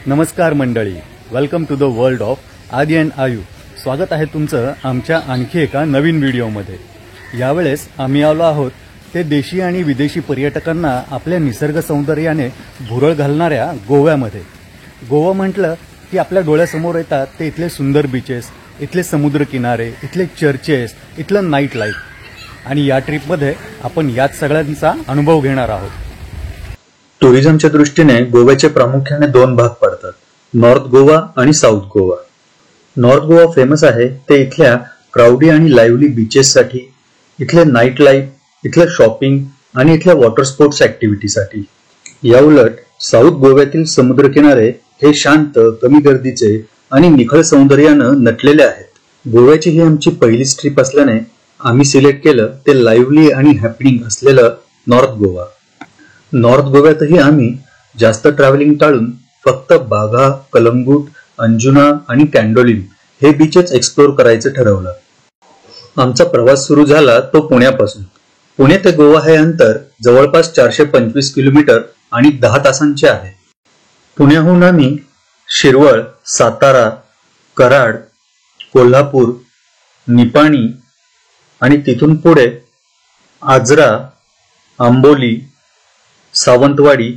नमस्कार मंडळी, welcome to the world of Aadi and Ayu. स्वागत आहे तुमचं आमच्या आणखी एका नवीन व्हिडिओमध्ये. यावेळेस आम्ही आलो आहोत ते देशी आणि विदेशी पर्यटकांना आपल्या निसर्ग सौंदर्याने भुरळ घालणाऱ्या गोव्यामध्ये. गोवा म्हटलं की आपल्या डोळ्यासमोर येतात ते इथले सुंदर बीचेस, इथले समुद्रकिनारे, इथले चर्चेस, इथलं नाईट लाईफ. आणि या ट्रिपमध्ये आपण याच सगळ्यांचा अनुभव घेणार आहोत. टुरिझमच्या दृष्टीने गोव्याचे प्रामुख्याने दोन भाग पडतात, नॉर्थ गोवा आणि south Goa. North Goa famous आहे ते इथल्या क्राऊडी आणि लाईव्हली बीचेससाठी, इथले नाईट लाईफ, इथलं शॉपिंग आणि इथल्या वॉटर स्पोर्ट्स ऍक्टिव्हिटीसाठी. याउलट साऊथ गोव्यातील समुद्रकिनारे हे शांत, कमी गर्दीचे आणि निखळ सौंदर्यानं नटलेले आहेत. गोव्याची ही आमची पहिलीच ट्रिप असल्याने आम्ही सिलेक्ट केलं ते लाईव्हली आणि हॅपनिंग असलेलं नॉर्थ गोवा. नॉर्थ गोव्यातही आम्ही जास्त ट्रॅव्हलिंग टाळून फक्त बागा, कलंगूट, अंजुना आणि कॅन्डोलिन हे बीचेस एक्सप्लोर करायचं ठरवलं. आमचा प्रवास सुरू झाला तो पुण्यापासून. पुणे ते गोवा हे अंतर जवळपास 425 किलोमीटर आणि 10 तासांचे आहे. पुण्याहून आम्ही शिरवळ, सातारा, कराड, कोल्हापूर, निपाणी आणि तिथून पुढे आजरा, आंबोली, सावंतवाडी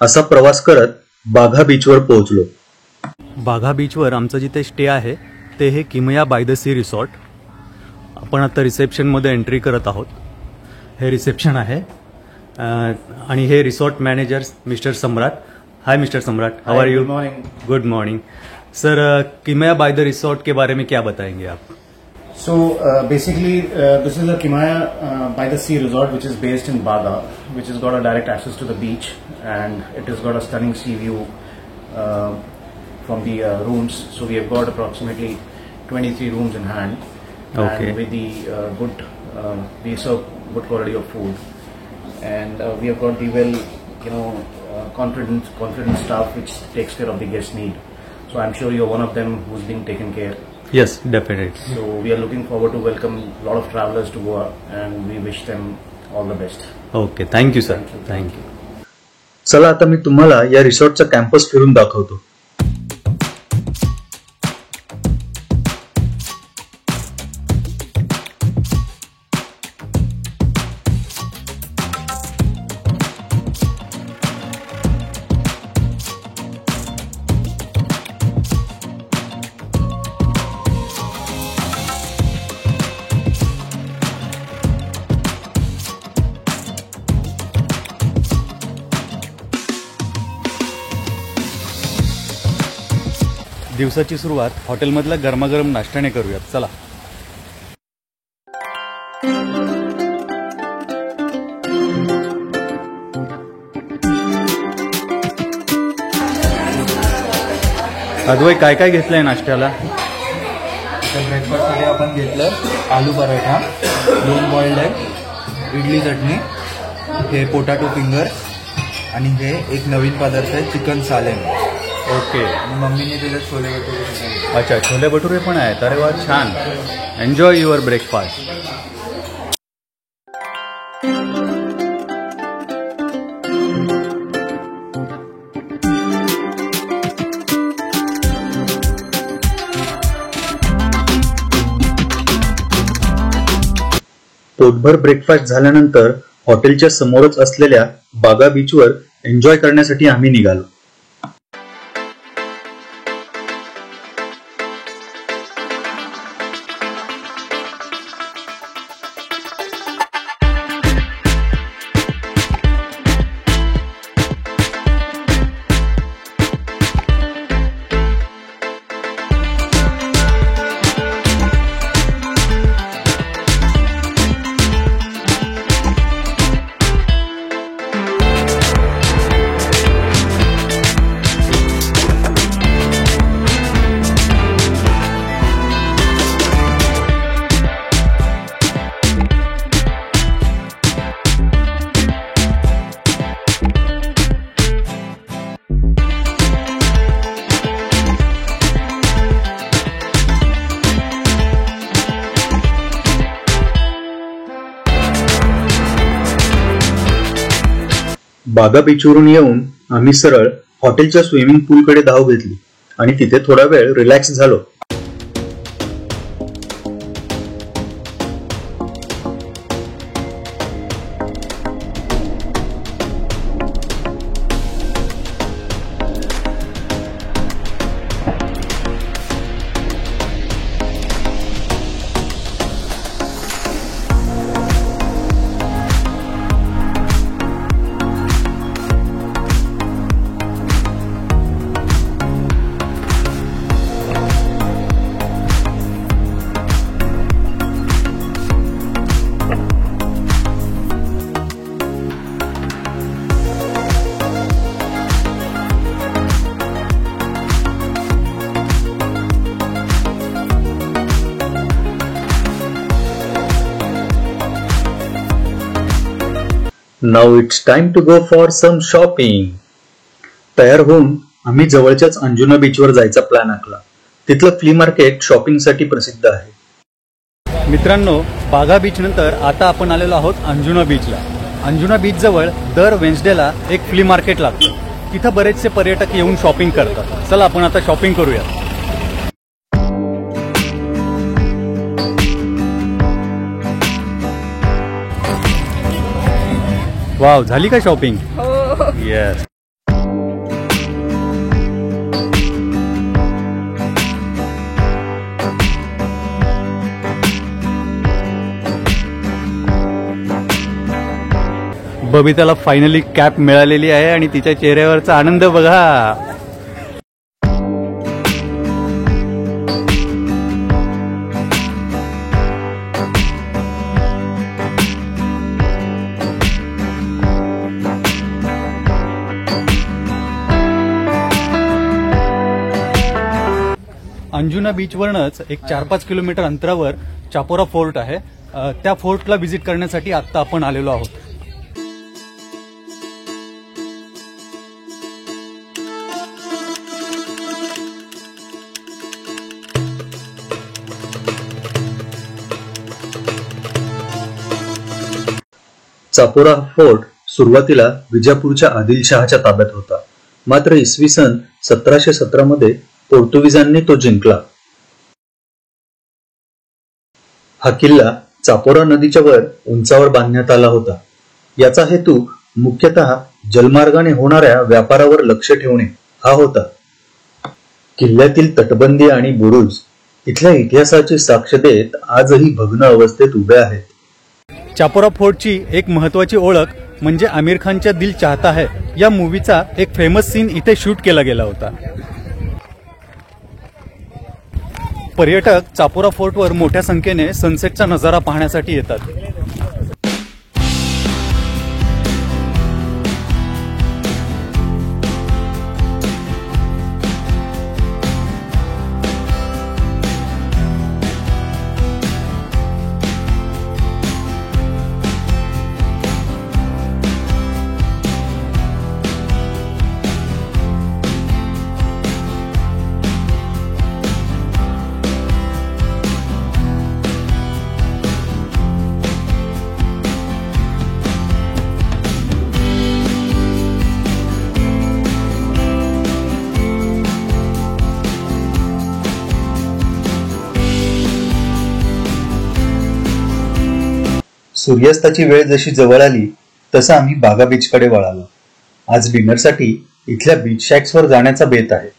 असा प्रवास करत बाघा बीचवर पोहोचलो. बाघा बीचवर आमचं जिथे स्टे आहे ते हे किमया बाय द सी रिसॉर्ट. आपण आता रिसेप्शनमध्ये एंट्री करत आहोत. हे रिसेप्शन आहे आणि हे resort manager mister Samrat. Hi mister Samrat, how are you? Good morning sir. Kimaya by the resort के बारे में क्या बताएंगे आप? So basically this is a Kimaya by the Sea resort which is based in Baga, which has got a direct access to the beach, and it has got a stunning sea view from the rooms. So we have got approximately 23 rooms in hand. Okay. And with the good, we serve good quality of food, and we have got the confident staff which takes care of the guest need. So I'm sure you're one of them who's being taken care. Yes, definitely. So we are looking forward to welcome a lot of travelers to Goa, and we wish them all the best. Okay, thank you sir. Thank you. चला आता मी तुम्हाला या रिसॉर्टचा campus फिरून दाखवतो. दिवसाची सुरुवात हॉटेलमधल्या गरमागरम नाश्त्याने करूयात. चला. अद्वै, काय काय घेतलंय नाश्त्याला? ब्रेकफास्टसाठी आपण घेतलं आलू पराठा, 2 बॉइल्ड एग, इडली चटणी, हे पोटॅटो फिंगर आणि हे एक नवीन पदार्थ आहे चिकन सालेन. ओके. मम्मीने दिलं छोले भटुरे. अच्छा, छोले भटुरे पण आहेत. अरे वा, छान. Enjoy your breakfast. पोटभर ब्रेकफास्ट झाल्यानंतर हॉटेलच्या समोरच असलेल्या बागा बीचवर एन्जॉय करण्यासाठी आम्ही निघालो. बागा बीचवरून येऊन आम्ही सरळ हॉटेलच्या स्विमिंग पूलकडे धाव घेतली आणि तिथे थोडा वेळ रिलॅक्स झालो. Now it's time to go for some shopping. तयार होऊन आम्ही जवळच्याच अंजुना बीचवर जायचा प्लॅन आखला. तिथलं फ्ली मार्केट शॉपिंगसाठी प्रसिद्ध आहे. मित्रांनो, बागा बीच नंतर आता आपण आलेलो आहोत अंजुना बीचला. अंजुना बीच जवळ दर वेन्सडेला एक फ्ली मार्केट लागतं. तिथं बरेचसे पर्यटक येऊन शॉपिंग करतात. चला आपण आता शॉपिंग करूया. वाव, झाली का शॉपिंग? येस. बबिताला फायनली कॅप मिळालेली आहे आणि तिच्या चेहऱ्यावरचा आनंद बघा. अंजुना बीचवरनच एक 4-5 किलोमीटर अंतरावर चापोरा फोर्ट आहे. त्या फोर्टला व्हिजिट करण्यासाठी आता आपण आलेलो आहोत. चापोरा फोर्ट सुरुवातीला विजापूरच्या आदिलशहाच्या ताब्यात होता. मात्र इसवी सन 1717 मध्ये पोर्तुगीजांनी तो जिंकला. हा किल्ला चापोरा नदीच्या वर उंचावर बांधण्यात आला होता. याचा हेतू मुख्यतः जलमार्गाने होणाऱ्या व्यापारावर लक्ष ठेवणे हा होता. किल्ल्यातील तटबंदी आणि बुरुज इथल्या इतिहासाची साक्ष देत आजही भग्न अवस्थेत उभे आहेत. चापोरा फोर्टची एक महत्वाची ओळख म्हणजे आमिर खानच्या दिल चाहता है या मूवीचा एक फेमस सीन इथे शूट केला गेला होता. पर्यटक चापोरा फोर्टवर मोठ्या संख्येने सनसेटचा नजारा पाहण्यासाठी येतात. सूर्यास्ताची वेळ जशी जवळ आली तसं आम्ही बागा बीचकडे वळालो. आज डिनरसाठी इथल्या बीच शॅक्सवर जाण्याचा बेत आहे.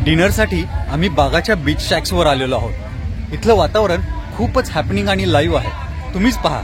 डिनरसाठी आम्ही बागाच्या बीच शॅक्सवर आलेलो आहोत. इथलं वातावरण खूपच हॅपनिंग आणि लाईव्ह आहे. तुम्हीच पहा.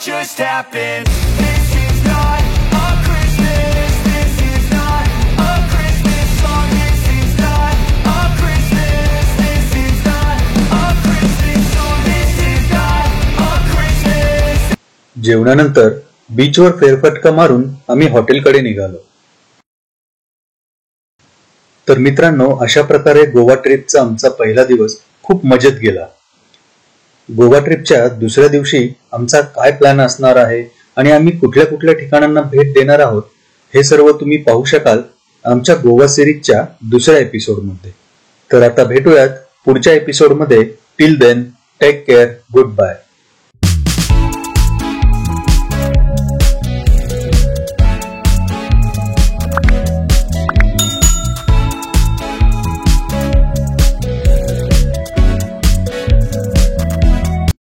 Just happened. This is not a Christmas. This is not a Christmas song. This is not a Christmas. जेवणानंतर बीचवर फेरफटका मारून आम्ही हॉटेलकडे निघालो. तर मित्रांनो, अशा प्रकारे गोवा ट्रिपचा आमचा पहिला दिवस खूप मजेत गेला. गोवा ट्रिपच्या दुसऱ्या दिवशी आमचा काय प्लॅन असणार आहे आणि आम्ही कुठल्या कुठल्या ठिकाणांना भेट देणार आहोत हे सर्व तुम्ही पाहू शकाल आमच्या गोवा सिरीजच्या दुसऱ्या एपिसोडमध्ये. तर आता भेटूयात पुढच्या एपिसोडमध्ये. Till then, take care, good bye.